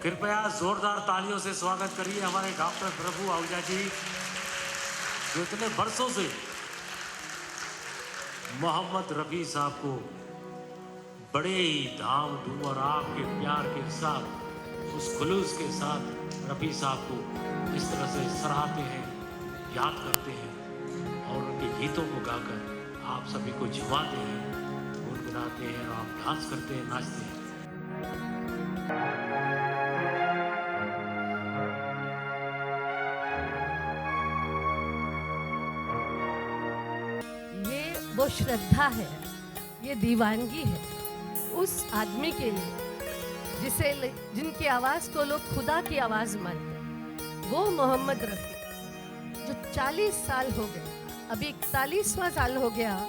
कृपया जोरदार तालियों से स्वागत करिए हमारे डॉक्टर प्रभु आहूजा जी, जो इतने वर्षों से मोहम्मद रफी साहब को बड़े ही धाम धूम और आपके प्यार के साथ, उस खुलूस के साथ रफी साहब को इस तरह से सराहते हैं, याद करते हैं और उनके गीतों को गाकर आप सभी को झुमाते हैं, गुनगुनाते हैं और आप डांस करते हैं, नाचते हैं। वो श्रद्धा है, ये दीवानगी है उस आदमी के लिए जिनकी आवाज को लोग खुदा की आवाज मानते हैं। वो मोहम्मद रफी जो 40 साल हो गए, अभी 41वां साल हो गया,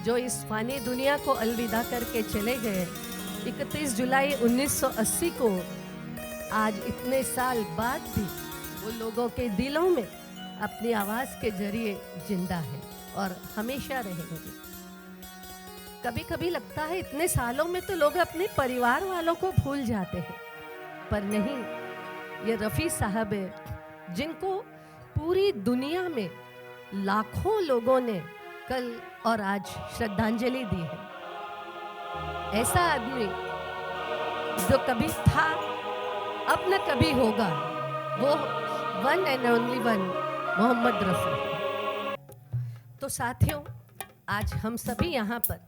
जो इस फानी दुनिया को अलविदा करके चले गए 31 जुलाई 1980 को। आज इतने साल बाद भी वो लोगों के दिलों में अपनी आवाज के जरिए जिंदा है और हमेशा रहेंगे। कभी कभी लगता है इतने सालों में तो लोग अपने परिवार वालों को भूल जाते हैं, पर नहीं, ये रफ़ी साहब है जिनको पूरी दुनिया में लाखों लोगों ने कल और आज श्रद्धांजलि दी है। ऐसा आदमी जो कभी था, अब न कभी होगा, वो one and only one Mohammed Rafi. तो साथियों, आज हम सभी यहाँ पर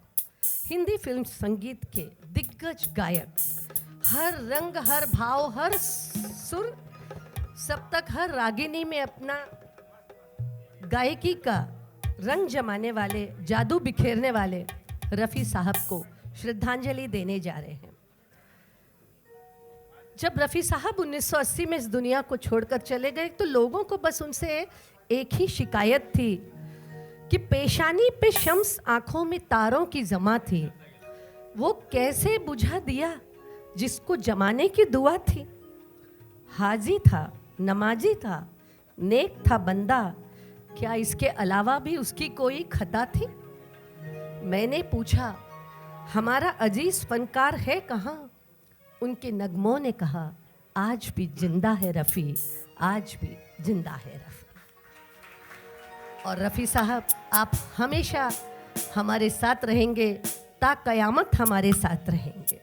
हिंदी फिल्म संगीत के दिग्गज गायक, हर रंग, हर भाव, हर सुर, सब तक हर रागिनी में अपना गायकी का रंग जमाने वाले, जादू बिखेरने वाले रफ़ी साहब को श्रद्धांजलि देने जा रहे हैं। जब रफ़ी साहब 1980 में इस दुनिया को छोड़कर चले गए तो लोगों को बस उनसे एक ही शिकायत थी कि पेशानी पे शम्स, आंखों में तारों की जमा थी, वो कैसे बुझा दिया जिसको जमाने की दुआ थी। हाजी था, नमाजी था, नेक था बंदा, क्या इसके अलावा भी उसकी कोई खता थी। मैंने पूछा, हमारा अजीज फनकार है कहाँ? उनके नगमों ने कहा, आज भी जिंदा है रफ़ी, आज भी जिंदा है रफ़ी। और रफ़ी साहब, आप हमेशा हमारे साथ रहेंगे, ता कयामत हमारे साथ रहेंगे।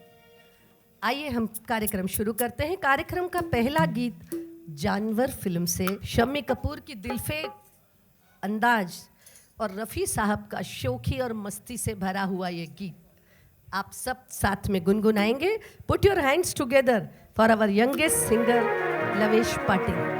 आइए हम कार्यक्रम शुरू करते हैं। कार्यक्रम का पहला गीत जानवर फिल्म से शम्मी कपूर की दिलफेक अंदाज और रफ़ी साहब का शौकी और मस्ती से भरा हुआ ये गीत आप सब साथ में गुनगुनाएंगे। Put your hands together for our youngest singer Lavesh Patil.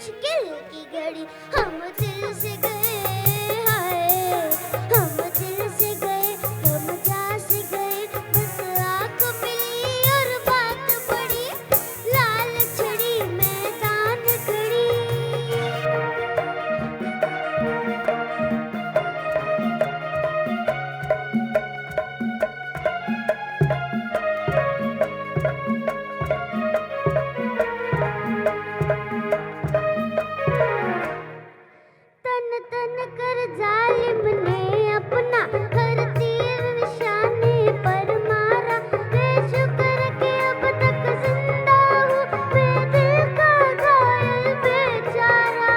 मुश्किल की घड़ी हम दिल से गए, हाय हम दिल से गए, हम जा से गए, बस आँख मिली और बात बढ़ी, लाल छड़ी मैदान खड़ी। तन तन कर जालिम ने अपना हर तीर निशाने पर मारा, है शुक्र के अब तक जिंदा हूँ, मैं दिल का घायल बेचारा।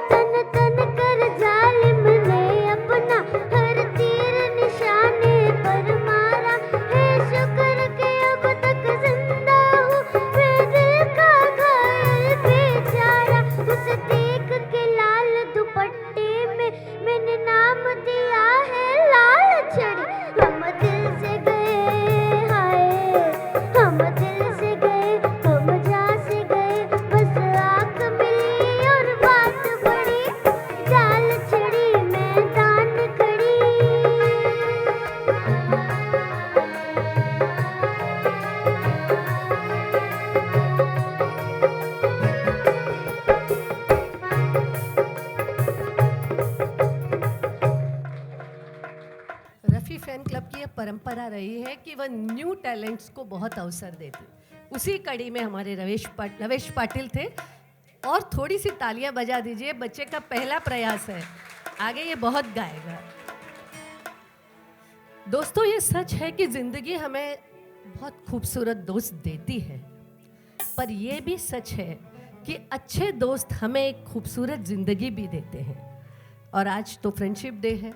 तन तन कर जालिम ने अपना हर तीर निशाने पर मारा, है शुक्र के अब तक जिंदा हूँ, मैं दिल का घायल बेचारा। उसे देख के लाल दुपट्टे में मैंने नाम दिया है लाल छड़ी। हम दिल से गए, हाय हम दिल से गए, हम जा से गए, बस आँख मिली और बात बढ़ी, लाल छड़ी मैदान खड़ी। रफ़ी फैन क्लब की ये परंपरा रही है कि वह न्यू टैलेंट्स को बहुत अवसर देती। उसी कड़ी में हमारे रवेश पाटिल थे। और थोड़ी सी तालियां बजा दीजिए, बच्चे का पहला प्रयास है, आगे ये बहुत गाएगा। दोस्तों, ये सच है कि जिंदगी हमें बहुत खूबसूरत दोस्त देती है, पर यह भी सच है कि अच्छे दोस्त हमें एक खूबसूरत जिंदगी भी देते हैं। और आज तो फ्रेंडशिप डे है।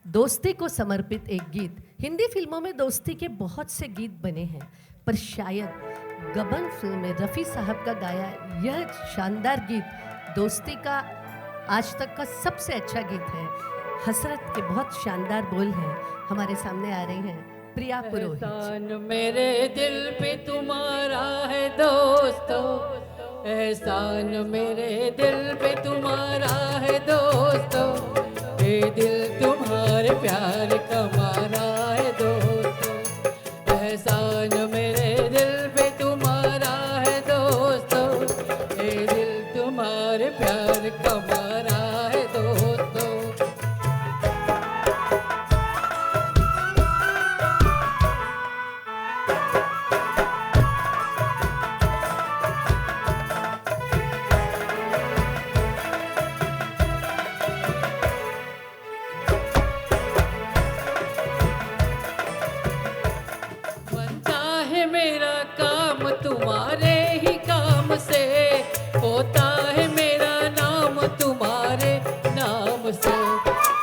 दोस्ती को समर्पित एक गीत। हिंदी फिल्मों में दोस्ती के बहुत से गीत बने हैं, पर शायद गबन फिल्म में रफ़ी साहब का गाया यह शानदार गीत दोस्ती का आज तक का सबसे अच्छा गीत है। हसरत के बहुत शानदार बोल हैं। हमारे सामने आ रही हैं प्रिया पुरोहित। एहसान मेरे दिल पे तुम्हारा है दोस्तों, एहसान मेरे दिल पे तुम्हारा है दोस्तों, ये दिल तुम्हारे प्यार का मारा है दोस्तों। एहसान मेरे दिल पे तुम्हारा है दोस्तों, ये दिल तुम्हारे प्यार का मारा है दोस्तों। बनता है मेरा काम तुम्हारे ही काम से, होता है मेरा नाम तुम्हारे नाम से।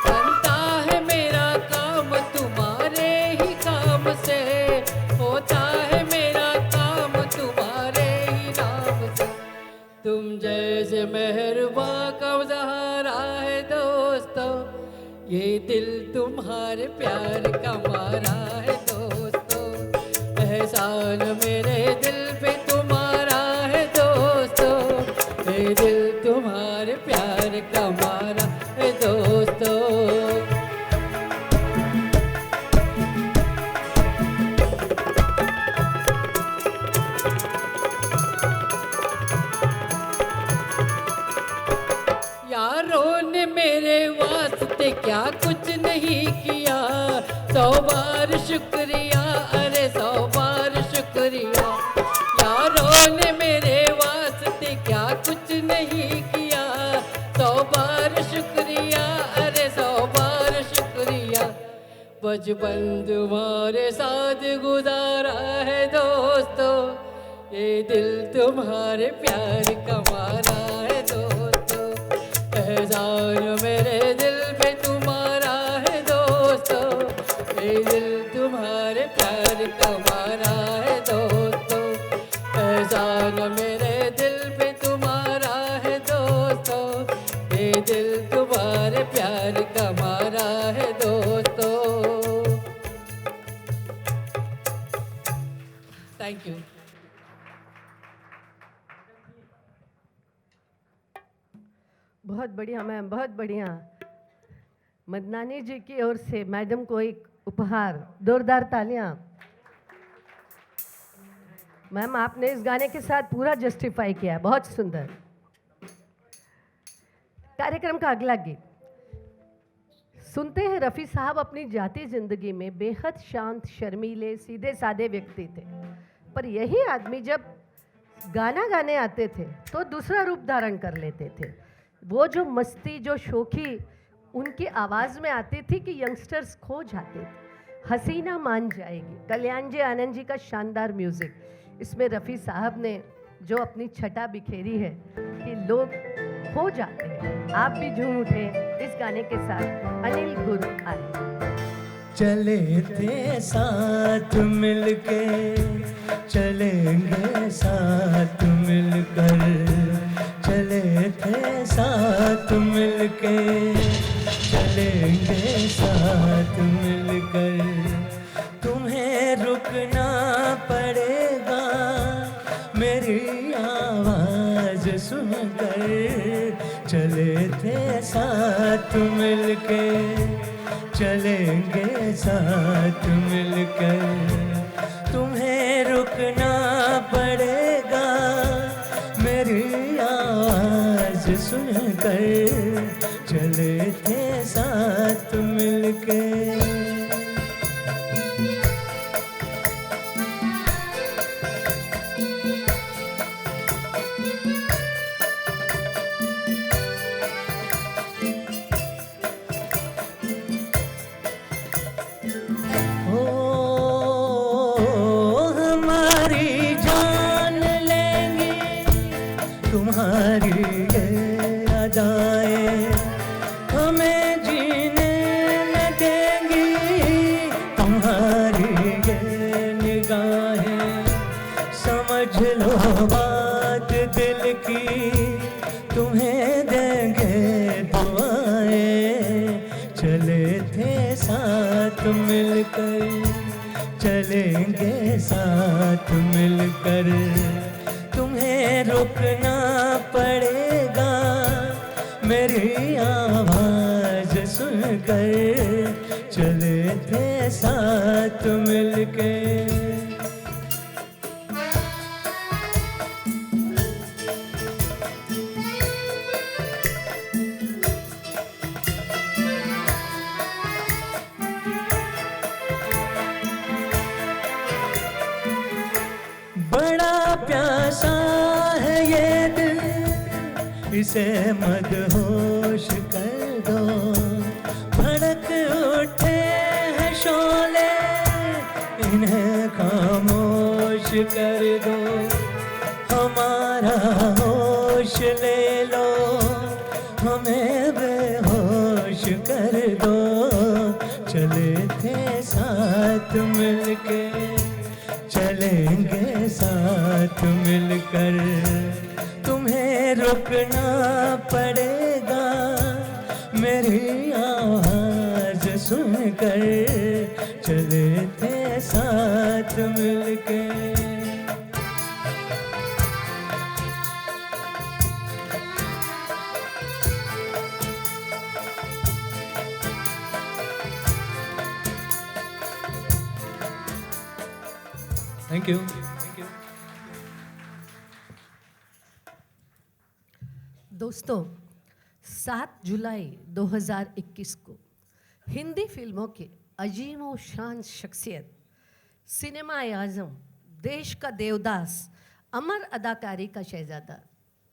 बनता है मेरा काम तुम्हारे ही काम से, होता है मेरा काम तुम्हारे ही नाम से। तुम जैसे मेहरबा का सहारा है दोस्तों, ये दिल तुम्हारे प्यार का मारा है दोस्तों। एहसान मेरे दिल पे तुम्हारा है दोस्तों, ये दिल तुम्हारे प्यार का मारा है दोस्तों। यारों ने मेरे वास्ते क्या कुछ नहीं किया, 100 बार शुक्रिया, अरे 100 बार शुक्रिया। यारों ने मेरे वास्ते क्या कुछ नहीं किया, 100 बार शुक्रिया, अरे 100 बार शुक्रिया। बचपन तुम्हारे साथ गुजारा है दोस्तों, ये दिल तुम्हारे प्यार का मारा है दोस्तों। एहसान मेरे दिल पे तुम्हारा है दोस्तों, ये दिल तुम्हारे प्यार का मारा है दोस्तों। एहसान मेरे दिल पे तुम्हारा है दोस्तों, ये दिल तुम्हारे प्यार का मारा है दोस्तों। Thank you. बहुत बढ़िया मैम, बहुत बढ़िया। मदनानी जी की ओर से मैडम को एक उपहार, जोरदार तालियां। मैम आपने इस गाने के साथ पूरा जस्टिफाई किया है, बहुत सुंदर। कार्यक्रम का अगला गीत सुनते हैं। रफ़ी साहब अपनी जाती जिंदगी में बेहद शांत, शर्मीले, सीधे साधे व्यक्ति थे, पर यही आदमी जब गाना गाने आते थे तो दूसरा रूप धारण कर लेते थे। वो जो मस्ती, जो शोखी उनकी आवाज़ में आती थी कि यंगस्टर्स खो जाते थे। हसीना मान जाएगी, कल्याण जी आनंद जी का शानदार म्यूज़िक, इसमें रफ़ी साहब ने जो अपनी छटा बिखेरी है कि लोग खो जाते हैं। आप भी झूम उठे इस गाने के साथ। अनिल गुरु आए। चले थे साथ मिलके, चलेंगे साथ मिलकर, चले थे साथ मिलके, चलेंगे साथ मिलकर। तुम्हें रुकना पड़ेगा मेरी आवाज सुनकर, चले थे साथ मिलके, चलेंगे साथ मिलकर। तुम्हें रुकना पड़ेगा मेरी आवाज सुनकर, चले थे साथ मिलके। तुम्हारी ये अदाएं हमें जीने न देंगी, तुम्हारी ये निगाहें समझ लो बात दिल की, तुम्हें देंगे दुआएं। चले थे साथ मिलकर, चलेंगे साथ मिलकर। तुम्हें रुकना पड़ेगा मेरी आवाज सुनकर, चले थे साथ मिलके। बड़ा प्यासा है ये दिल, इसे मदहोश कर दो। भड़क उठे हैं शोले, इन्हें खामोश कर दो। हमारा होश ले लो, हमें बेहोश कर दो। चले थे साथ मिलके, चलेंगे साथ मिलकर। तुम्हें रुकना पड़ेगा मेरी आवाज सुनकर, चले थे साथ मिलके। Thank you. दोस्तों, 7 जुलाई 2021 को हिंदी फिल्मों के अजीम व शान शख्सियत, सिनेमा आज़म, देश का देवदास, अमर अदाकारी का शहजादा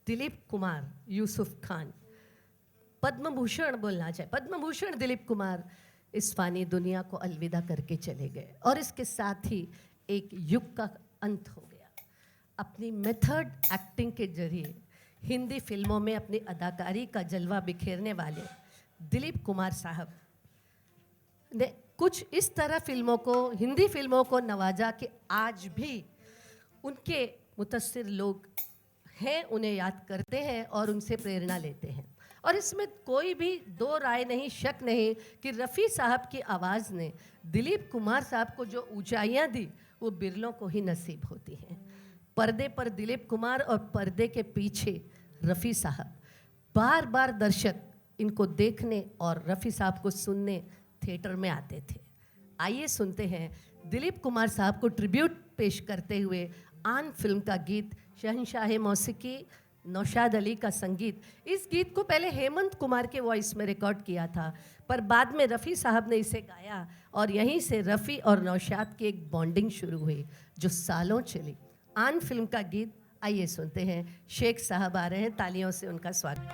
दिलीप कुमार यूसुफ खान, पद्म भूषण बोलना चाहिए, पद्म भूषण दिलीप कुमार इस फानी दुनिया को अलविदा करके चले गए। और इसके साथ ही एक युग का अंत हो गया। अपनी मेथड एक्टिंग के जरिए हिंदी फिल्मों में अपनी अदाकारी का जलवा बिखेरने वाले दिलीप कुमार साहब ने कुछ इस तरह फिल्मों को, हिंदी फिल्मों को नवाजा कि आज भी उनके मुतस्सिर लोग हैं, उन्हें याद करते हैं और उनसे प्रेरणा लेते हैं। और इसमें कोई भी दो राय नहीं, शक नहीं कि रफ़ी साहब की आवाज़ ने दिलीप कुमार साहब को जो ऊंचाइयां दी वो बिरलों को ही नसीब होती हैं। पर्दे पर दिलीप कुमार और पर्दे के पीछे रफ़ी साहब, बार बार दर्शक इनको देखने और रफ़ी साहब को सुनने थिएटर में आते थे। आइए सुनते हैं दिलीप कुमार साहब को ट्रिब्यूट पेश करते हुए आन फिल्म का गीत, शहंशाह मौसीकी नौशाद अली का संगीत। इस गीत को पहले हेमंत कुमार के वॉइस में रिकॉर्ड किया था, पर बाद में रफ़ी साहब ने इसे गाया और यहीं से रफ़ी और नौशाद की एक बॉन्डिंग शुरू हुई जो सालों चली। आन फिल्म का गीत आइए सुनते हैं। शेख साहब आ रहे हैं, तालियों से उनका स्वागत।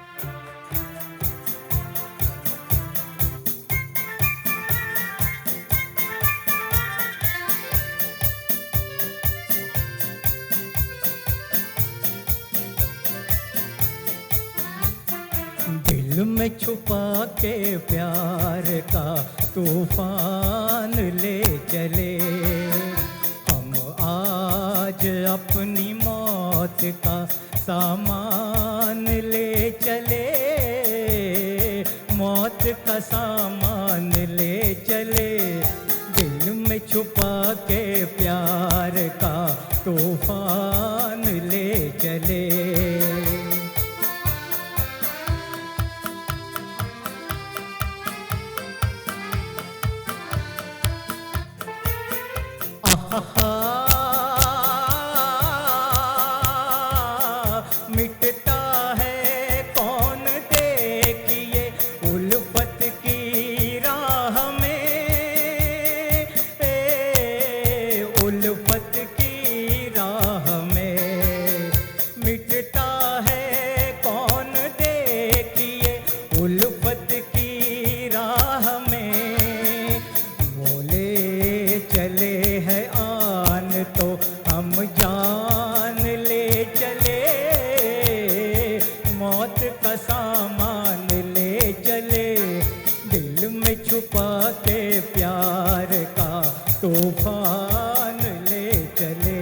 दिल में छुपा के प्यार का तूफान ले चले हम आज अपनी मौत का सामान ले चले, मौत का सामान ले चले। दिल में छुपा के प्यार का तूफान ले चले। मिटता है कौन देखिए उल्फत की राह में, उल्फत की राह में। मिटता है कौन देखिए उल्फत की राह में। बोले चले हैं आन तो हम जान ले चले, मौत का सामान ले चले। दिल में छुपा के प्यार का तूफान ले चले।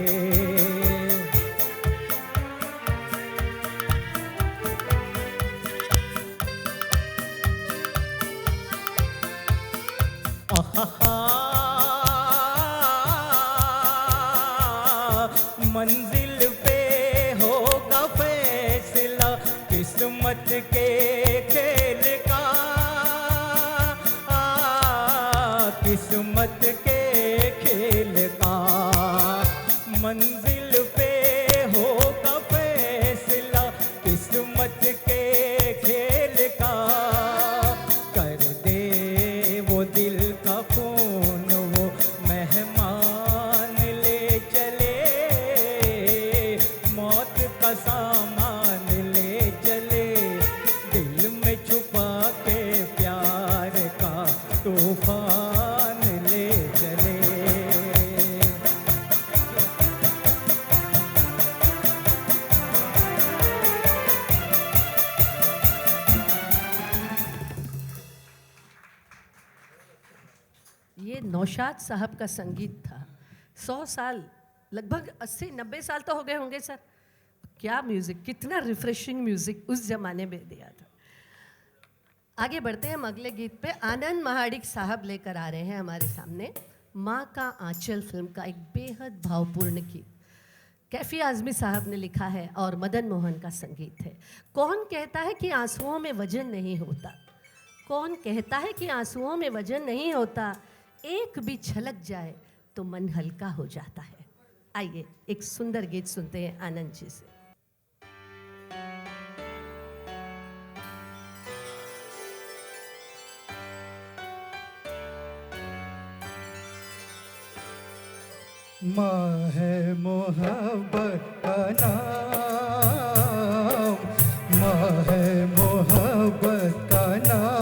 मंजिल पे होगा फैसला किस्मत के खेल का, किस्मत के खेल का। मंजिल पे होगा फैसला किस्मत के खेल का। कर दे वो दिल का खून वो मेहमान ले चले, मौत का सामान ले चले। दिल में छुपा के प्यार का तूफान ले चले। ये नौशाद साहब का संगीत था। 100 साल, लगभग 80-90 साल तो हो गए होंगे सर। क्या म्यूजिक, कितना रिफ्रेशिंग म्यूजिक उस जमाने में दिया था। आगे बढ़ते हैं हम अगले गीत पे। आनंद महाडिक साहब लेकर आ रहे हैं हमारे सामने माँ का आंचल फिल्म का एक बेहद भावपूर्ण गीत। कैफी आजमी साहब ने लिखा है और मदन मोहन का संगीत है। कौन कहता है कि आंसुओं में वजन नहीं होता, कौन कहता है कि आंसुओं में वजन नहीं होता, एक भी छलक जाए तो मन हल्का हो जाता है। आइए एक सुंदर गीत सुनते हैं आनंद जी से। माँ है मोहब्बत का नाम, माँ है मोहब्बत का नाम।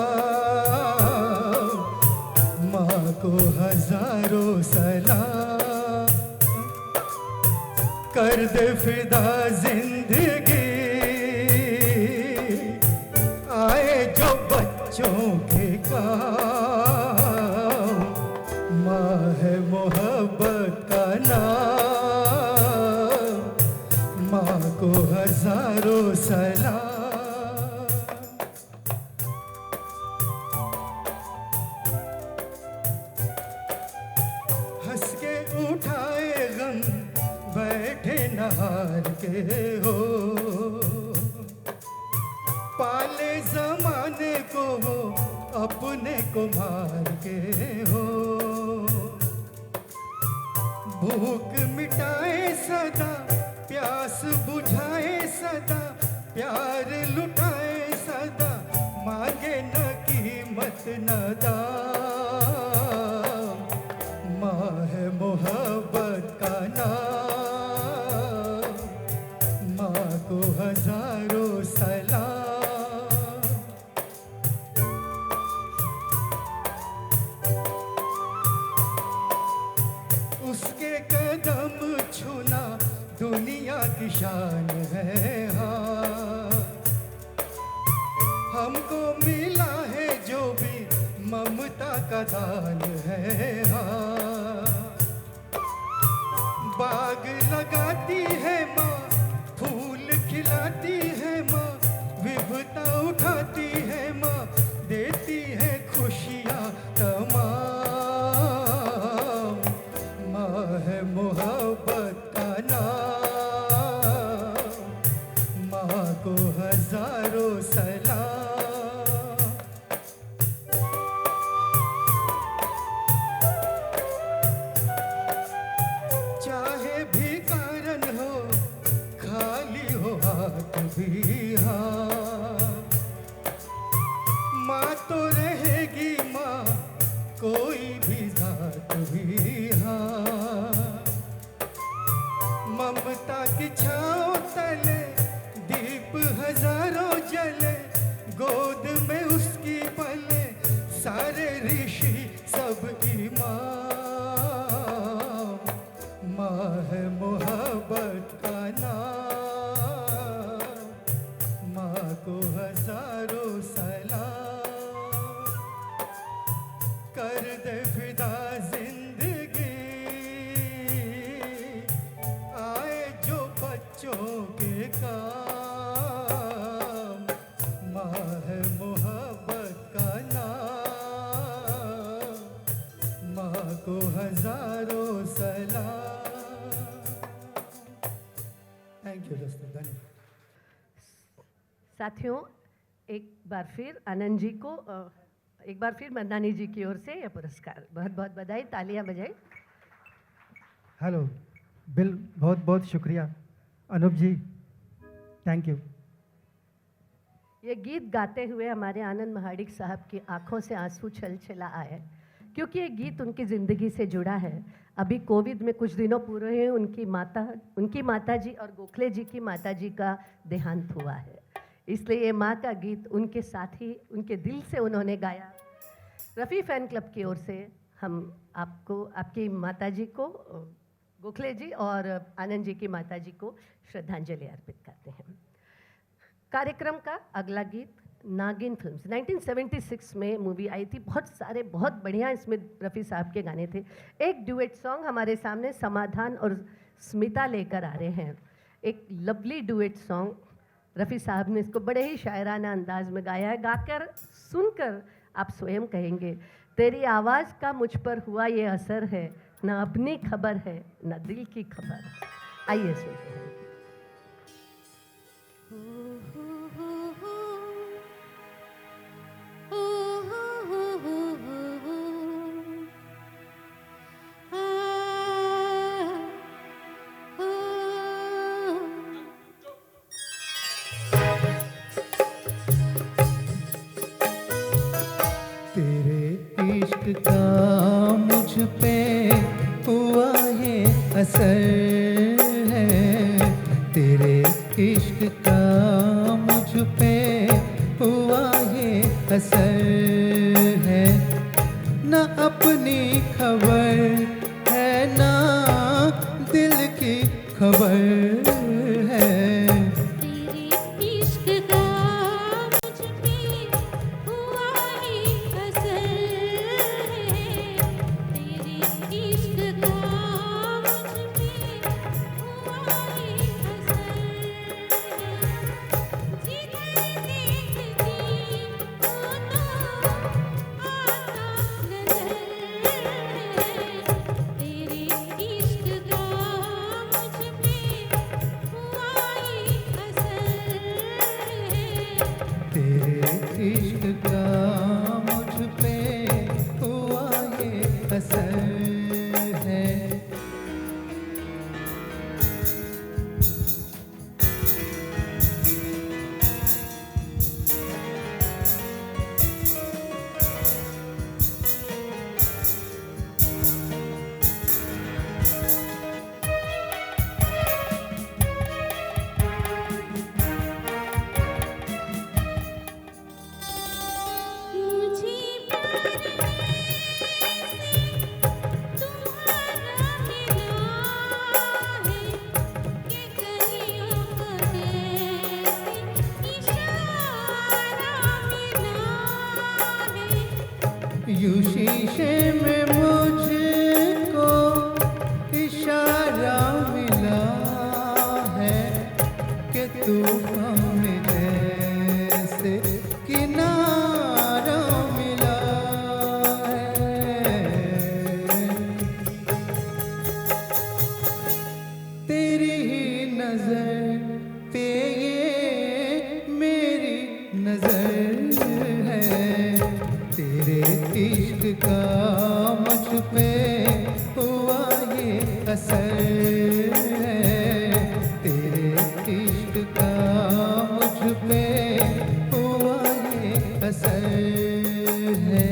माँ को हजारों सलाम, कर दे फिदा जिंदगी आए जो बच्चों के काम। माँ है मोहब्बत का नाम, माँ को हजारों सलाम। हंस के उठाए गम बैठे नहार के हो, पाले जमाने को हो अपने को मार के हो, भूख मिटाए सदा प्यास बुझाए सदा, प्यार लुटाए सदा, मांगे न कीमत न दाम, माँ है मोहब्बत का नाम, माँ को हजारों सलाम। उसके कदम छूना दुनिया की शान है हाँ, हमको मिला है जो भी ममता का दान है हाँ, बाग लगाती है माँ, फूल खिलाती है माँ, विभुता उठाती है माँ, देती है खुशियाँ तमाम, माँ है मोहब्बत का नाम, माँ को हजारों सलाम। चाहे भिखारन हो खाली हो हाथ भी हाँ, माँ तो रहेगी माँ कोई भी जात भी हाँ, ममता की छाँव तले दीप हजारों जले, गोद में उसकी पले सारे ऋषि सबकी माँ, माँ है मोहब्बत का नाम, माँ को हजारों सलाम। कर दे फिदा जिंदगी आए जो बच्चों के काम, माँ है मोहब्बत का नाम, माँ को हजारों सलाम। थैंक यू दोस्तों, धन्यवाद। साथियों, एक बार फिर आनंद जी को एक बार फिर मन्नानी जी की ओर से यह पुरस्कार, बहुत बहुत बधाई, तालियां बजाई। हेलो बिल, बहुत बहुत शुक्रिया। अनूप जी, थैंक यू। ये गीत गाते हुए हमारे आनंद महाडिक साहब की आंखों से आंसू छलछला आए, क्योंकि ये गीत उनकी ज़िंदगी से जुड़ा है। अभी कोविड में कुछ दिनों पूर्व ही उनकी माता जी और गोखले जी की माता जी का देहांत हुआ है, इसलिए ये माँ का गीत उनके साथ ही उनके दिल से उन्होंने गाया। रफ़ी फ़ैन क्लब की ओर से हम आपको, आपकी माता जी को, गोखले जी और आनंद जी की माता जी को श्रद्धांजलि अर्पित करते हैं। कार्यक्रम का अगला गीत नागिन फिल्म्स, 1976 में मूवी आई थी। बहुत सारे बहुत बढ़िया इसमें रफ़ी साहब के गाने थे। एक ड्यूएट सॉन्ग हमारे सामने समाधान और स्मिता लेकर आ रहे हैं। एक लवली ड्यूएट सॉन्ग रफ़ी साहब ने इसको बड़े ही शायराना अंदाज में गाया है। गाकर सुनकर आप स्वयं कहेंगे, तेरी आवाज़ का मुझ पर हुआ ये असर है, ना अपनी खबर है ना दिल की खबर। आइए सुनते हैं। तेरे इश्क का मुझ पे हुआ ये असर है, तेरे इश्क का मुझ पे हुआ ये असर है, ना अपनी खबर है ना दिल की खबर है। तेरे इश्क का मुझ पे हुआ ही असर है, तेरे इश्क का मुझ पे हुआ ही असर है, इश्क का मुझ पे हुआ ये असर है। मुझे प्यार तुम्हारा मिला है कि कहीं इशारा मिला है। यूं शीशे में मुझको इशारा मिला है कि तूफान में जैसे किनारा मिला है। तेरी ही नजर पे ये मेरी नजर है। तेरे इश्क का मुझ पे हुआ ये असर है। तेरे इश्क का मुझ पे हुआ ये असर है।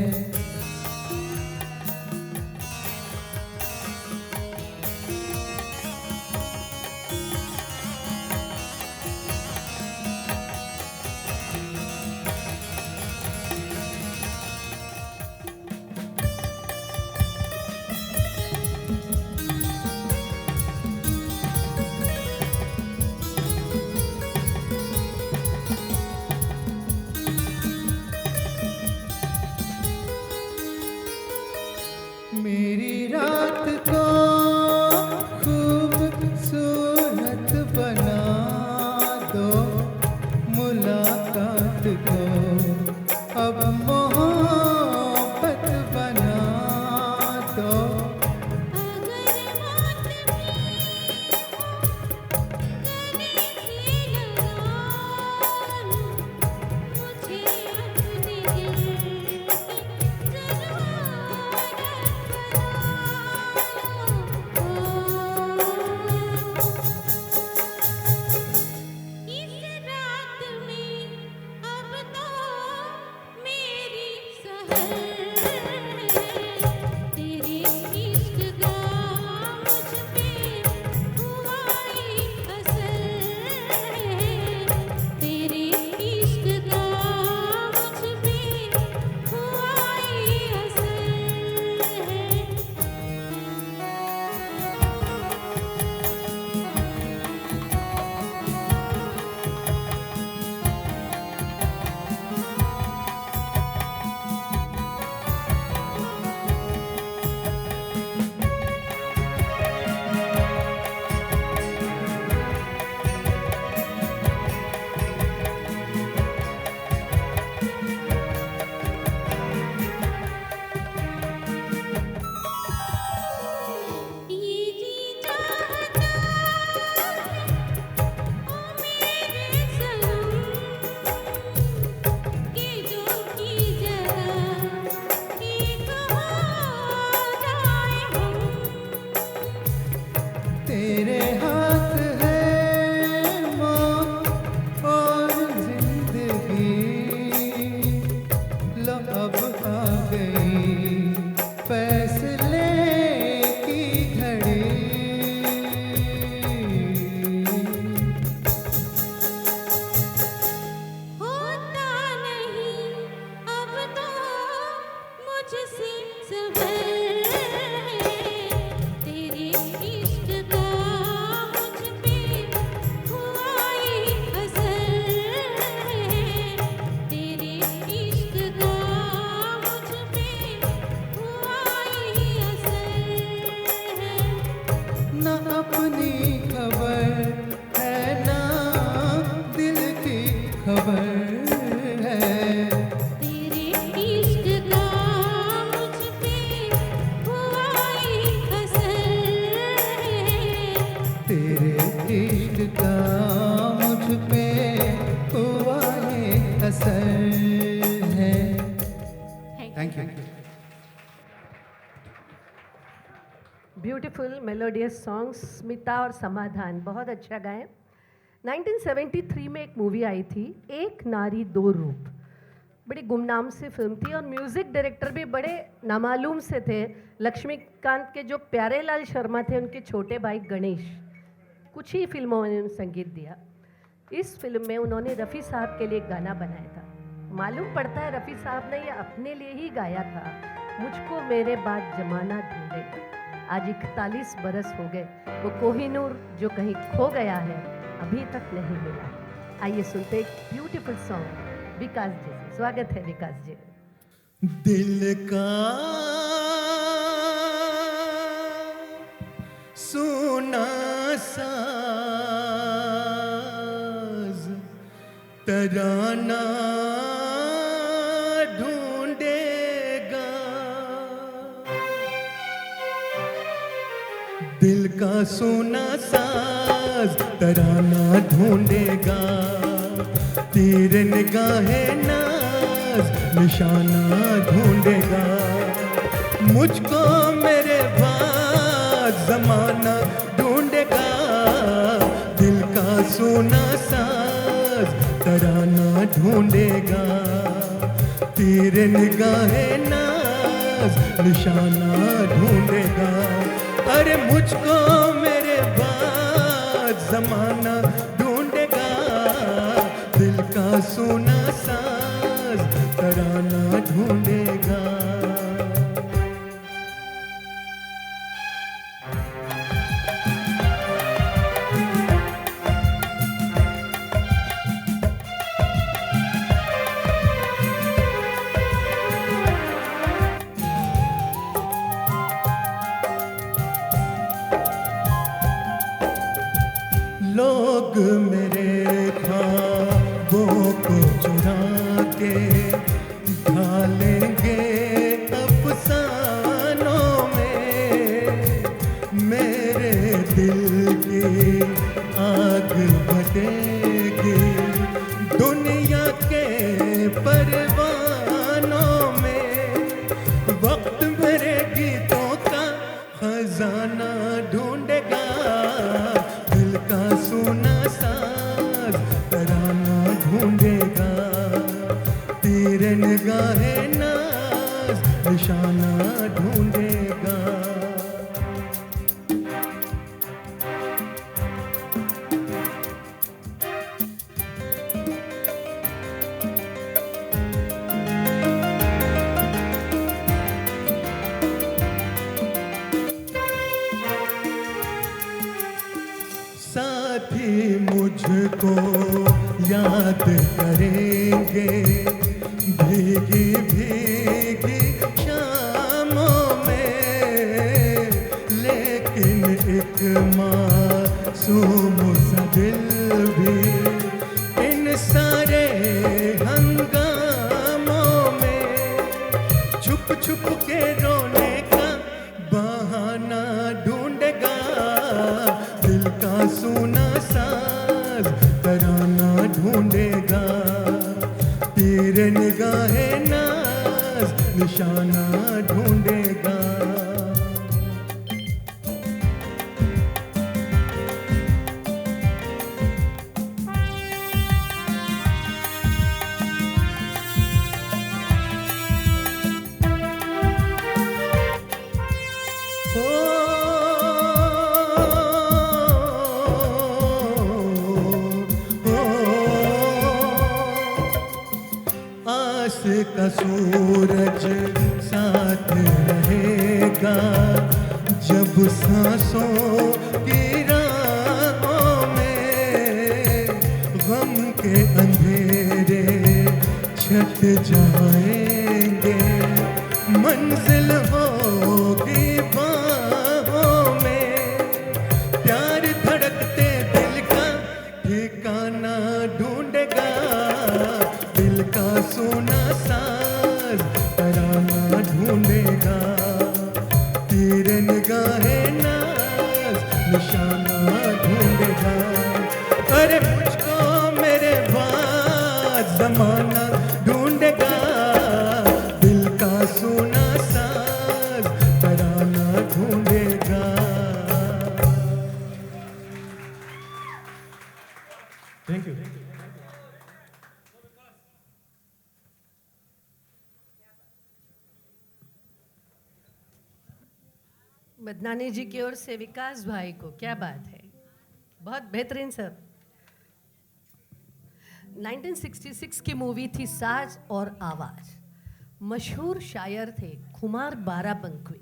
ब्यूटीफुल मेलोडियस सॉन्ग्स स्मिता और समाधान बहुत अच्छा गाए। 1973 में एक मूवी आई थी एक नारी दो रूप, बड़ी गुमनाम से फिल्म थी और म्यूज़िक डायरेक्टर भी बड़े नामालूम से थे। लक्ष्मीकांत के जो प्यारेलाल शर्मा थे उनके छोटे भाई गणेश, कुछ ही फिल्मों में उन्होंने संगीत दिया। इस फिल्म में उन्होंने रफ़ी साहब के लिए गाना बनाया था। मालूम पड़ता है रफ़ी साहब ने ये अपने लिए ही गाया था, मुझको मेरे बाद जमाना ढूंढेगा। आज 41 बरस हो गए, वो कोहिनूर जो कहीं खो गया है अभी तक नहीं मिला। आइए सुनते एक ब्यूटीफुल सॉन्ग विकास जी से। स्वागत है विकास जी। दिल का सोना साज तराना ढूंढेगा, दिल का सोना साज तराना ढूंढेगा, तेरे निगाहे नाज निशाना ढूंढेगा, मुझको मेरे बाद जमाना ढूंढेगा, दिल का सोना साज तराना ढूंढेगा, तेरे निगाहे नाज निशाना ढूंढेगा, अरे मुझको मेरे बाद जमाना ढूंढेगा, दिल का सोना साज तराना ढूंढेगा। लोग मेरे ख्वाबों को चुरा के ढालेंगे अफसानों में, मेरे दिल की आग भटेगी दुनिया के परवानों में, वक्त मेरे गीतों का खजाना ढूंढेगा, दिल का सोना साज तराना ढूंढेगा, तेरे निगाहे नाज निशाना ढूंढेगा। साथी मुझको याद करेंगे भीगी भीगी शामों में, लेकिन एक मासूम सा दिल भी इन सारे हंगामों में छुप छुप के रोने का बहाना ढूंढेगा, दिल का सोना साज तराना ढूंढेगा, तेरे निगाहे नाज निशाना ढूंढेगा। आस का सूरज साथ रहेगा, जब सांसों की राहों में गम के अंधेरे छट जाएंगे, मंजिल होगी बाहों में, प्यार धड़कते दिल का ठिकाना ढूंढेगा, दिल का सोना साज तराना ढूंढेगा, तेरे निगाहे नाज निशाना ढूंढेगा, अरे मुझको मेरे बाद जमाना ढूंढेगा, दिल का सोना साज तराना ढूंढेगा। Thank you. मदनानी जी की ओर से विकास भाई को, क्या बात है, बहुत बेहतरीन सर। 1966 की मूवी थी साज और आवाज। मशहूर शायर थे कुमार बाराबंकी,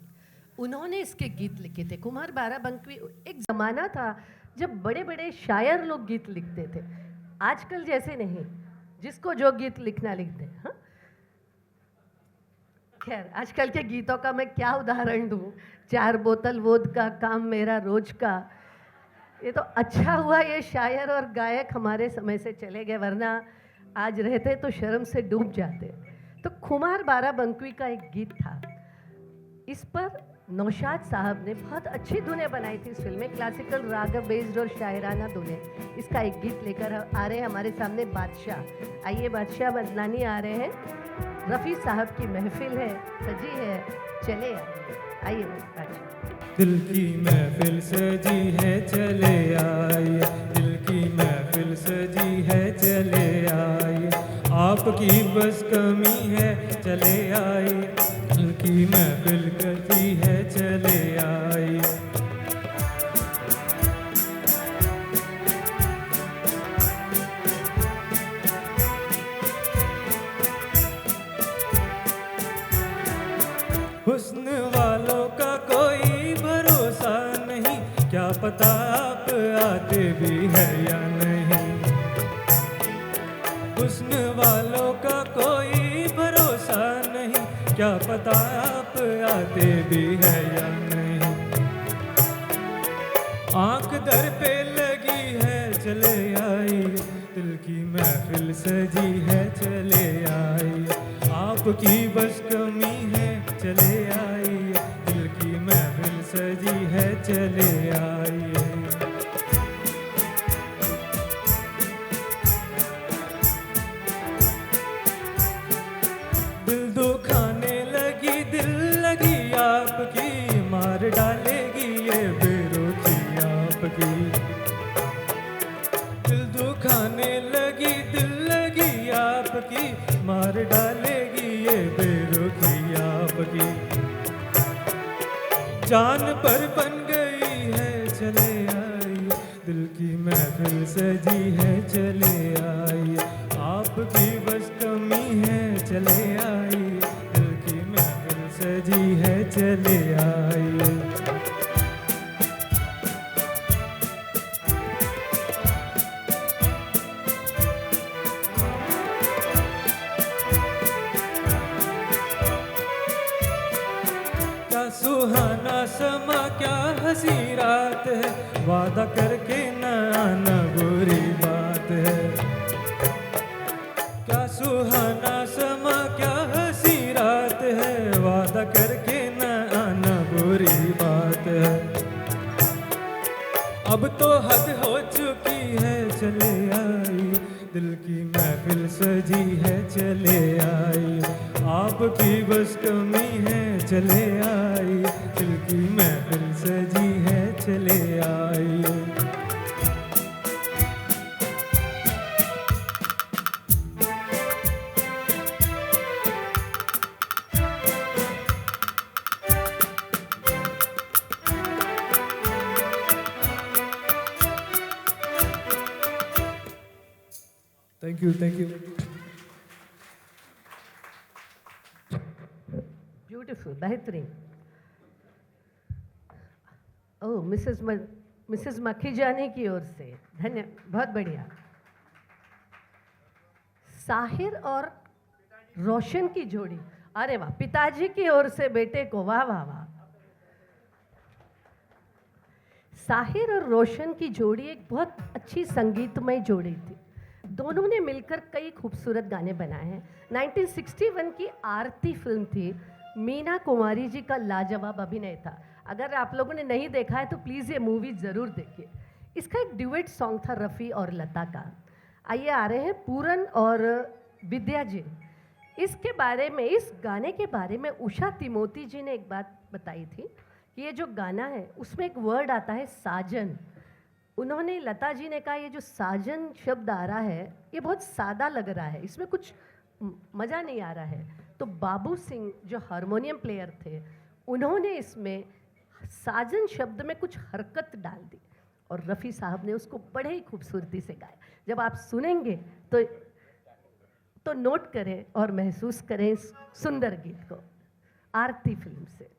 उन्होंने इसके गीत लिखे थे। कुमार बाराबंकी, एक ज़माना था जब बड़े बड़े शायर लोग गीत लिखते थे, आजकल जैसे नहीं, जिसको जो गीत लिखना लिखते हैं। हाँ, खैर आजकल के गीतों का मैं क्या उदाहरण दूँ, 4 बोतल वोद का काम मेरा रोज का। ये तो अच्छा हुआ ये शायर और गायक हमारे समय से चले गए, वरना आज रहते तो शर्म से डूब जाते। तो कुमार बाराबंकी का एक गीत था, इस पर नौशाद साहब ने बहुत अच्छी धुनें बनाई थी इस फिल्म में, क्लासिकल राग बेस्ड और शायराना धुनें। इसका एक गीत लेकर आ रहे हैं हमारे सामने बादशाह। आइए बादशाह मदनानी आ रहे हैं, रफ़ी साहब की महफिल है, सजी है, चले आइए बादशाह। दिल की महफिल सजी है चले आइए, दिल की महफिल सजी है चले आइए, आपकी बस कमी है चले आइए, दिल की महफिल सजी है चले आइए। हुस्न वालों का कोई भरोसा नहीं, क्या पता आप आते भी है या नहीं। हुस्न वालों का कोई भरोसा नहीं, क्या पता आप आते भी है या नहीं। आंख दर पे लगी है चले आई, दिल की महफिल सजी है चले आई, आपकी बस कमी है चले आई, दिल की महफिल सजी है चले आई। दिल दुखाने लगी, दिल लगी आपकी, मार डालेगी ये बेरुखी आपकी। दिल दुखाने लगी, दिल लगी आपकी, मार डालेगी ये बेरुखी आपकी। जान पर बन गई है चले आई, दिल की महफिल सजी है चले आई, आपकी बस कमी है चले आई, दिल की महफिल सजी है चले आई। सुहाना समा क्या हंसी रात है, वादा करके न आना बुरी बात है। क्या सुहाना समा क्या हंसी रात है, वादा करके न आना बुरी बात है। अब तो हद हो चुकी है चले आई, दिल की महफिल सजी है चले आई, आपकी बस कमी है चले आई, दिल की महफिल सजी है चले आई। Thank you, thank you. Beautiful, बेहतरीन। ओह, मिसेस मखीजानी की ओर से धन्य, बहुत बढ़िया। साहिर और रोशन की जोड़ी, अरे वाह, पिताजी की ओर से बेटे को, वाह वाह वाह। साहिर और रोशन की जोड़ी एक बहुत अच्छी संगीतमय जोड़ी थी, दोनों ने मिलकर कई खूबसूरत गाने बनाए हैं। 1961 की आरती फिल्म थी, मीना कुमारी जी का लाजवाब अभिनय था। अगर आप लोगों ने नहीं देखा है तो प्लीज़ ये मूवी ज़रूर देखिए। इसका एक ड्यूएट सॉन्ग था रफ़ी और लता का। आइए आ रहे हैं पूरन और विद्या जी। इसके बारे में, इस गाने के बारे में उषा तिमोती जी ने एक बात बताई थी कि ये जो गाना है उसमें एक वर्ड आता है साजन। उन्होंने, लता जी ने कहा ये जो साजन शब्द आ रहा है ये बहुत सादा लग रहा है, इसमें कुछ मज़ा नहीं आ रहा है। तो बाबू सिंह जो हारमोनियम प्लेयर थे, उन्होंने इसमें साजन शब्द में कुछ हरकत डाल दी और रफ़ी साहब ने उसको बड़े ही खूबसूरती से गाया। जब आप सुनेंगे तो नोट करें और महसूस करें इस सुंदर गीत को। आरती फिल्म से।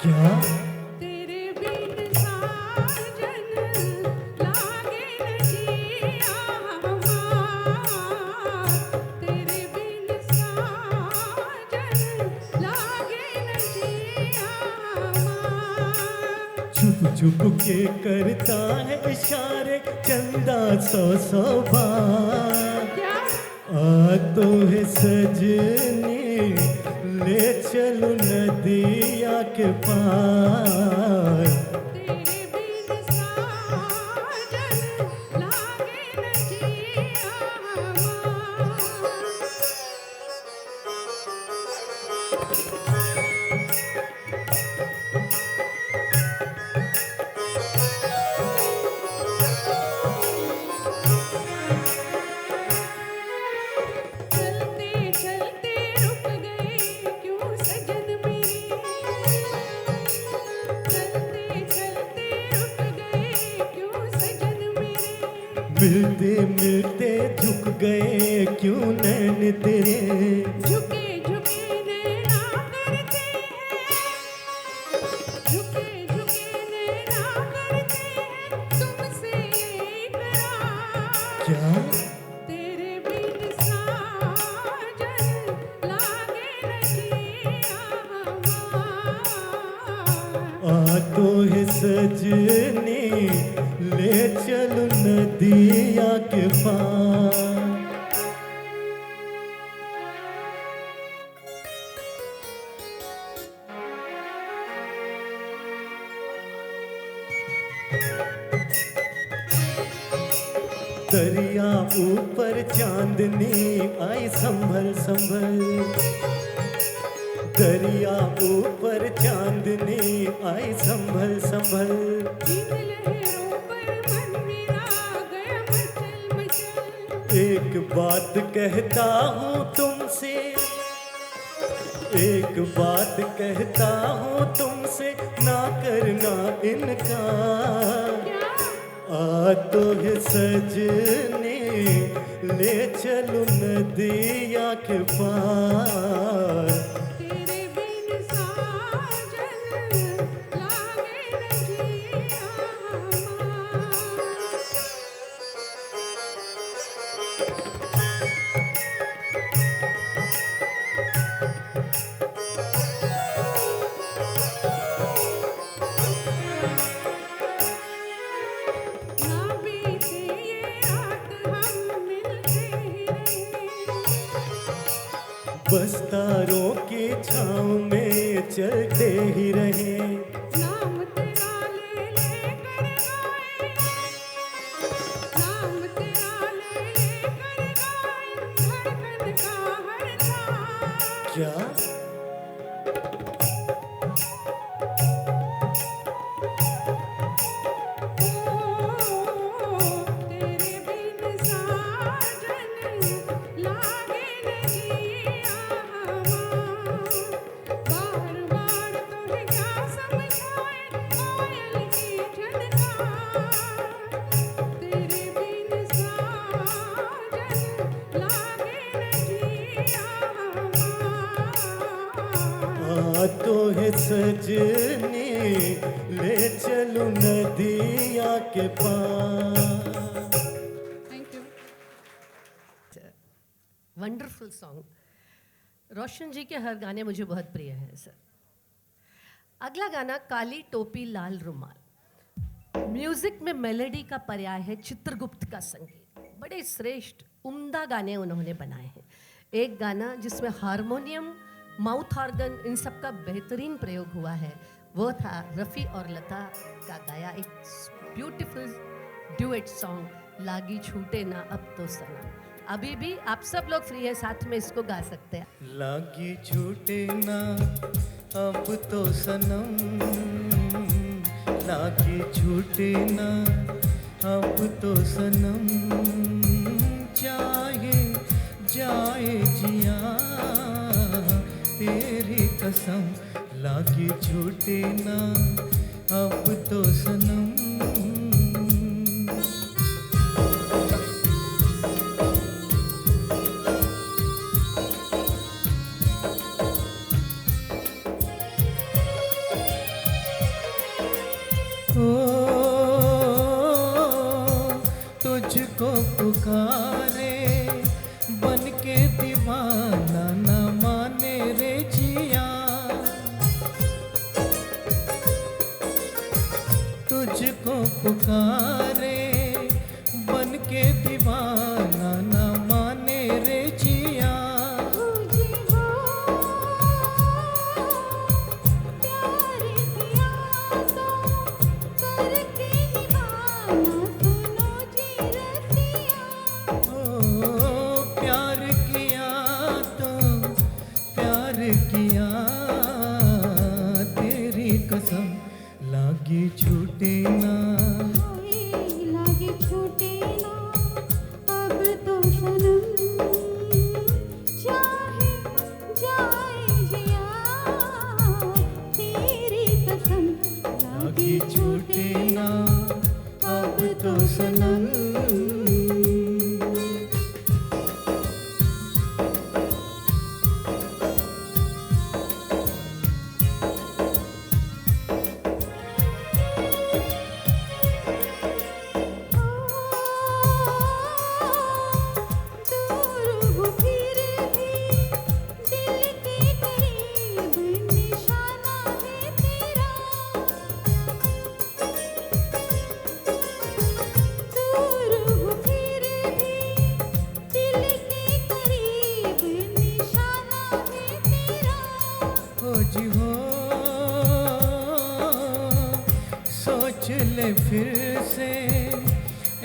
क्या तेरे बिन साजन लागे न जिया हमार, तेरे बिन साजन लागे न जिया हमार। चुप चुप के करता है इशारे चंदा सौ सौ बार। क्या आ तो है सजनी ले चलो नदिया के पार। तेरे बिन साजन लागे न जिया हमार। चलते चलते रुक गए क्यों सजन मेरे, चलते चलते रुक गए क्यों सजन मेरे। मिलते मिलते झुक गए क्यों नैन तेरे। झुके झुके नैना करते हैं, झुके झुके नैना करते हैं तुमसे इकरार। क्या तेरे बिन साजन लागे न जिया हमार। आ तो है सजनी ले चलो नदिया के पार। दरिया ऊपर चांदनी आई संभल संभल। दरिया ऊपर चांदनी आई संभल संभल। इन लहरों पर मन मेरा गया मचल मचल। एक बात कहता हूँ तुमसे, एक बात कहता हूँ तुमसे ना करना इनकार। क्या आ तो है सजनी ले चलो नदिया के पार। तेरे बिन साजन लागे न जिया हमार। ना बीते ये रात हम मिलते ही रहे, बस तारों की छाँव में चलते ही रहे। नाम तेरा ले लेकर गाए, नाम तेरा ले लेकर गाए धड़कन का हर तार। क्या तेरे बिन साजन लागे न तो है सजनी ले चलूं नदिया के पार। Thank you. Wonderful song. Roshan ji के हर गाने मुझे बहुत प्रिय हैं सर। अगला गाना काली टोपी लाल रुमाल। म्यूजिक में मेलोडी का पर्याय है चित्रगुप्त का संगीत। बड़े श्रेष्ठ उम्दा गाने उन्होंने बनाए हैं। एक गाना जिसमें हारमोनियम, माउथ ऑर्गन, इन सब का बेहतरीन प्रयोग हुआ है, वो था रफ़ी और लता का गाया एक ब्यूटीफुल ड्यूएट सॉन्ग लागी छूटे ना अब तो सनम। अभी भी आप सब लोग फ्री है, साथ में इसको गा सकते हैं। लागी छूटे ना अब तो सनम, लागी छूटे ना अब तो सनम, चाहे जाए जिया तेरी कसम, लागी छूटे ना अब तो सनम। तुझको पुकारे बन के दीवाना न माने रे जिया, तुझको पुकारे बन के दीवाना न माने रे जिया। लागी छूटे ना, लागी छूटे ना अब तो सनम, चाहे जाए जिया तेरी कसम, लागी छूटे ना अब तो सनम। फिर से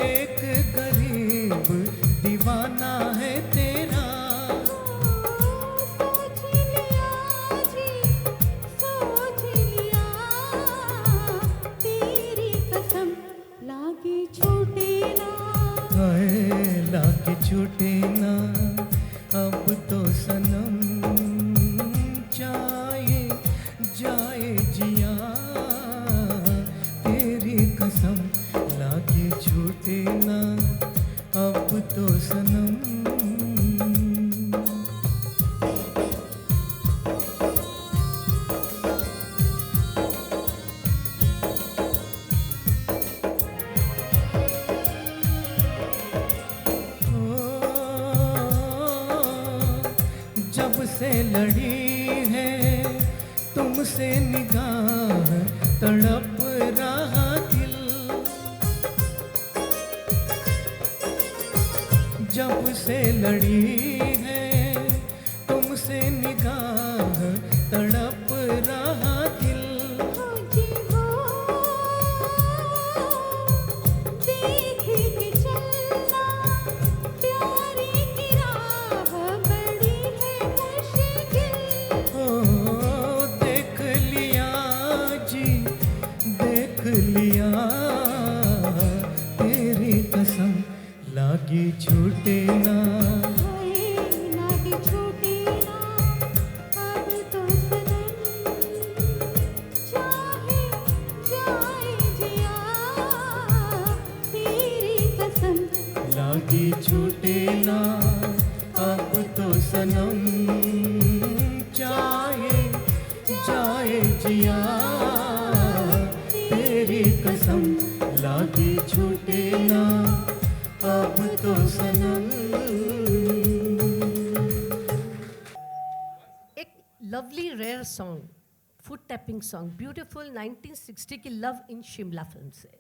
एक गरीब दीवाना है तेरा, सोच लिया जी सोच लिया तेरी कसम, लागी छूटे ना, हाय लागी छूटे ना अब तो सनम, चाहे जाए जिया कसम, लागी छूटे ना अब तो सनम। जब से लड़ी है तुमसे निगाह तड़प रहा दिल, जब से लड़ी है तुमसे निगाह तड़प रहा दिल। देख के चलना प्यारी की राह बड़ी है मुश्किल, ओ देख लिया जी देख लिया तेरी कसम, लागी छूटे ना, लागी छूटे ना अब तो सनम, चाहे जाए जिया तेरी कसम, लागी छूटे ना अब तो सनम, चाहे जाए जिया, तेरी कसम लागी छूटे ना अब तो सनम। एक lovely rare song, foot tapping song, beautiful 1960 की लव इन शिमला फिल्म से।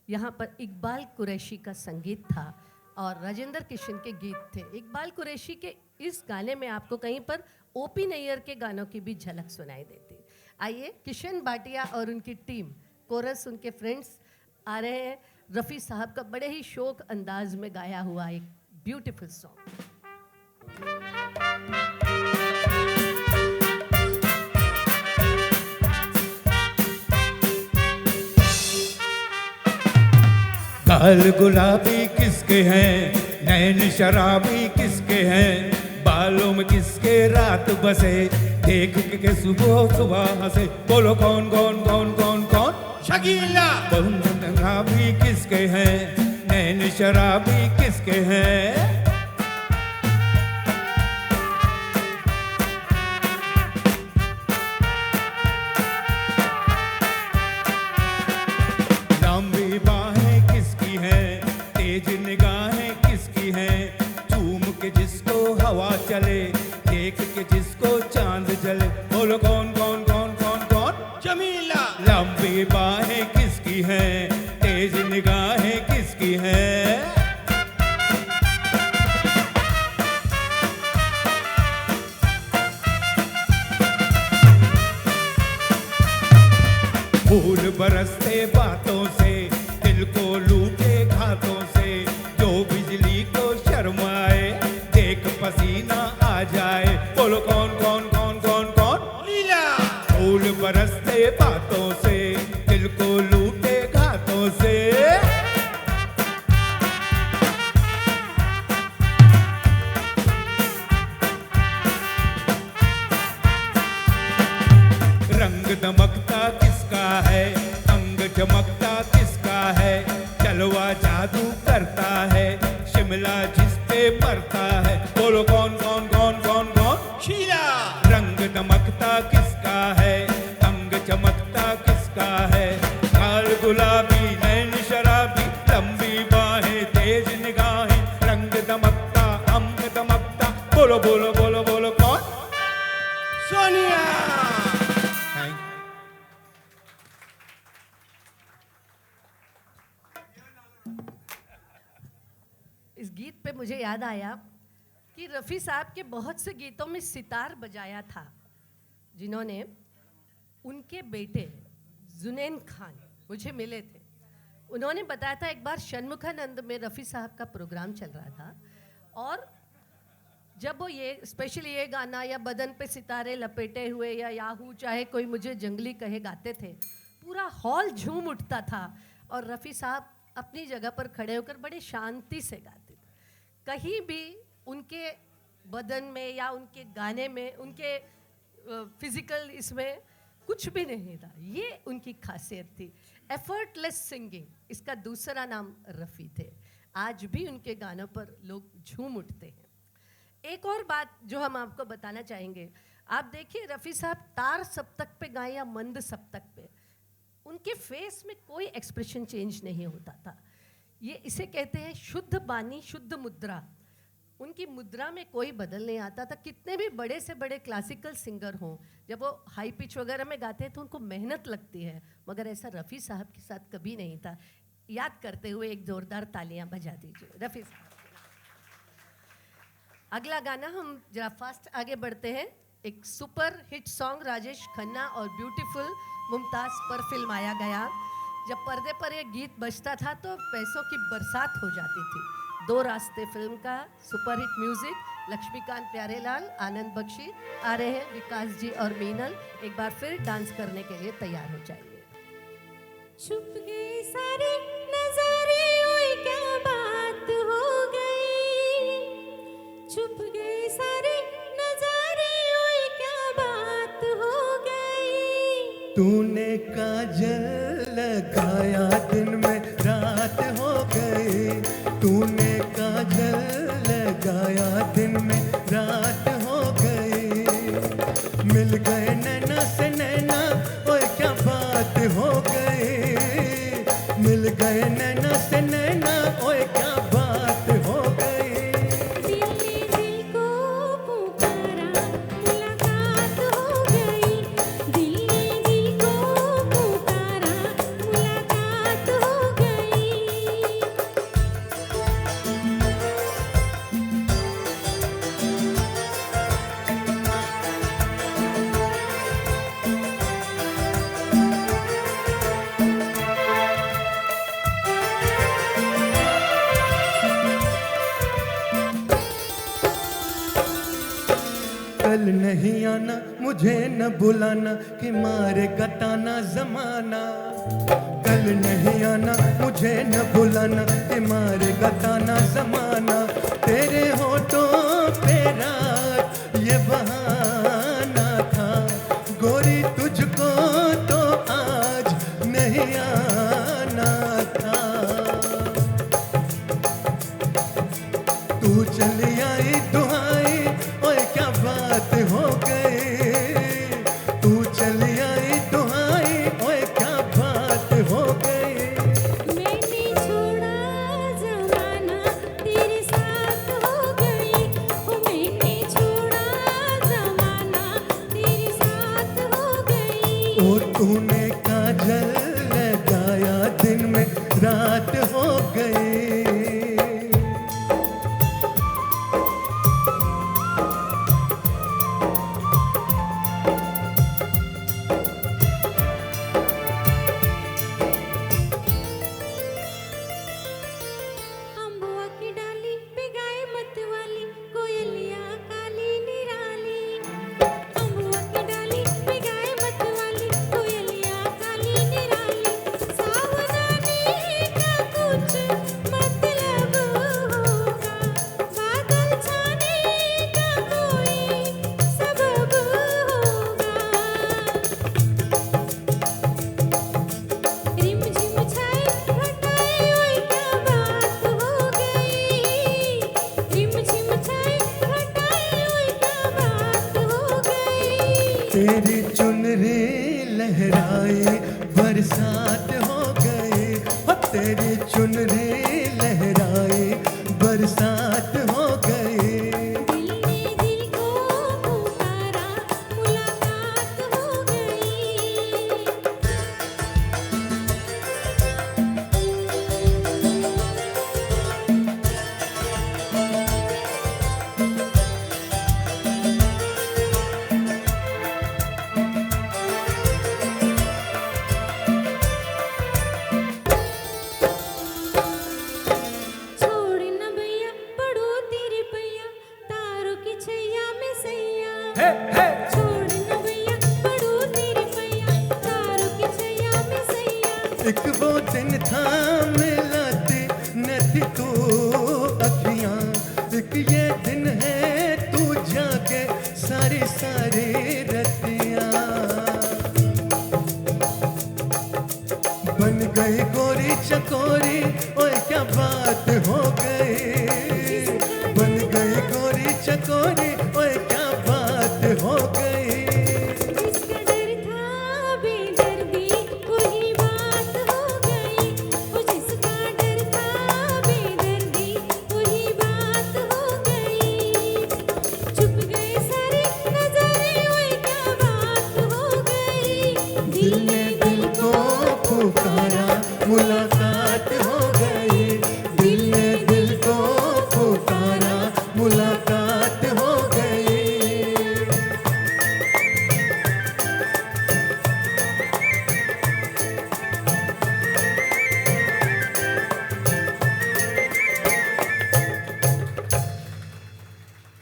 यहाँ पर इकबाल कुरैशी का संगीत था और राजेंद्र किशन के गीत थे। इकबाल कुरैशी के इस गाने में आपको कहीं पर ओपी नैयर के गानों की भी झलक सुनाई देती। आइए, किशन भाटिया और उनकी टीम, कोरस उनके फ्रेंड्स आ रहे हैं। रफ़ी साहब का बड़े ही शौक अंदाज में गाया हुआ एक ब्यूटीफुल सॉन्ग। गाल गुलाबी किसके हैं, नैन शराबी किसके हैं, बालों में किसके रात बसे, देख के सुबह सुबह हंसे, बोलो कौन कौन कौन कौन कौन? शकीला। शराबी किसके हैं, नैन शराबी किसके हैं? लंबी बाहें किसकी हैं, तेज निगाहें किसकी हैं, चूम के जिसको हवा चले, देख के जिसको चांद जले, बोलो कौन कौन कौन कौन कौन? जमीला। लंबी बाहें किसकी हैं, तेज निगाहें किसकी हैं? फूल बरसते बातों से, दिल को लूटे घातों से, जो बिजली को शर्माए, देख पसीना आ जाए, बोलो कौन कौन कौन कौन कौन? लीला। फूल बरसते बातों से, दिल को लूटे घातों से। रंग दमकता किसका है, अंग चमकता किसका है, चलवा जादू करता है, शिमला जिस पे पड़ता है, बोलो कौन कौन कौन कौन कौन? शीला। रंग दमकता किसका है, अंग चमकता किसका है, गाल गुलाबी नैन शराबी, लंबी बाहें तेज निगाहें, रंग दमकता अंग दमकता, बोलो बोलो बोलो बोलो कौन? सोनिया। Thank you. इस गीत पे मुझे याद आया कि रफ़ी साहब के बहुत से गीतों में सितार बजाया था, जिन्होंने उनके बेटे जुनैन खान मुझे मिले थे। उन्होंने बताया था एक बार षणमुखानंद में रफ़ी साहब का प्रोग्राम चल रहा था और जब वो ये स्पेशली ये गाना या बदन पे सितारे लपेटे हुए या याहू चाहे कोई मुझे जंगली कहे गाते थे, पूरा हॉल झूम उठता था और रफ़ी साहब अपनी जगह पर खड़े होकर बड़े शांति से गाते थे। कहीं भी उनके बदन में या उनके गाने में, उनके फिजिकल इसमें कुछ भी नहीं था। ये उनकी खासियत थी, एफर्टलेस सिंगिंग। इसका दूसरा नाम रफ़ी थे। आज भी उनके गानों पर लोग झूम उठते हैं। एक और बात जो हम आपको बताना चाहेंगे, आप देखिए रफ़ी साहब तार सप्तक पे गाए या मंद सप्तक पे, उनके फेस में कोई एक्सप्रेशन चेंज नहीं होता था। ये इसे कहते हैं शुद्ध बानी शुद्ध मुद्रा। उनकी मुद्रा में कोई बदल नहीं आता था। कितने भी बड़े से बड़े क्लासिकल सिंगर हों, जब वो हाई पिच वगैरह में गाते हैं तो उनको मेहनत लगती है, मगर ऐसा रफ़ी साहब के साथ कभी नहीं था। याद करते हुए एक जोरदार तालियां बजा दीजिए रफ़ी साहब। अगला गाना हम जरा फास्ट आगे बढ़ते हैं। एक super hit song Rajesh Khanna और ब्यूटीफुल मुमताज़ पर फिल्माया गया। जब पर्दे पर ये गीत बजता था तो पैसों की बरसात हो जाती थी। दो रास्ते फिल्म का सुपरहिट म्यूजिक, लक्ष्मीकांत प्यारेलाल, आनंद बख्शी आ रहे हैं, विकास जी और मीनल। एक बार फिर डांस करने के लिए तैयार हो जाइए। छुप गए सारे नजारे, ओए क्या बात हो गई। छुप गए सारे नजारे, ओए क्या बात हो गई। तूने काजल लगाया दिन में रात हो गई। तूने काजल लगाया दिन में रात हो गई। मिल गए नैना से नैना, ओए क्या बात हो गई। मिल गए नैना से नैना, ओए क्या बात हो गई। दिल ने दिल को पुकारा, मुलाकात हो गई। दिल ने दिल को पुकारा, मुलाकात हो गई। कल नहीं आना, मुझे न बुलाना, कि मारे गताना जमाना। कल नहीं आना, मुझे न बुलाना, कि मारे गताना जमाना। तेरे होठों पे रात ये बहाना था, गोरी तुझको तो आज नहीं आना था। तू चली आई दुहाई, ओए क्या बात हो गई। तू चली आई दुहाई, ओए क्या बात हो गई। मैंने छोड़ा जमाना, तेरे साथ हो गई। ओ मैंने छोड़ा जमाना, तेरे साथ हो गई। ओ तूने काजल लगाया, दिन में रात हो गई। अम्बुआ की डाली पे गाए मत वाली, कोयलिया काली निराली। अम्बुआ की डाली पे गाए मत वाली, कोयलिया काली निराली। सावधानी का कुछ मतलब होगा, बादल छाने का कोई सबब होगा। रिम झिम छाए घटाए, ओए क्या बात हो गई। रिम झिम छाए घटाए, ओए क्या बात हो गई। तेरी चुनरी लहराई, बरसात हो गई। हो तेरी चुनरी लहराई, बरसात हो गई। दिल ने दिल को पुकारा, मुलाकात हो गई। छोड़ न भैया, पढ़ो तेरे पैया, तारों की छैया में सैया। छोड़ न भैया, पढ़ो तेरे पैया, तारों की छैया में सैया। एक वो दिन था मिलाती न थी तू अखियां, एक ये दिन है तू जाके सारी सारी रतियां। बन गई गोरी चकोरी, ओए क्या बात हो गई।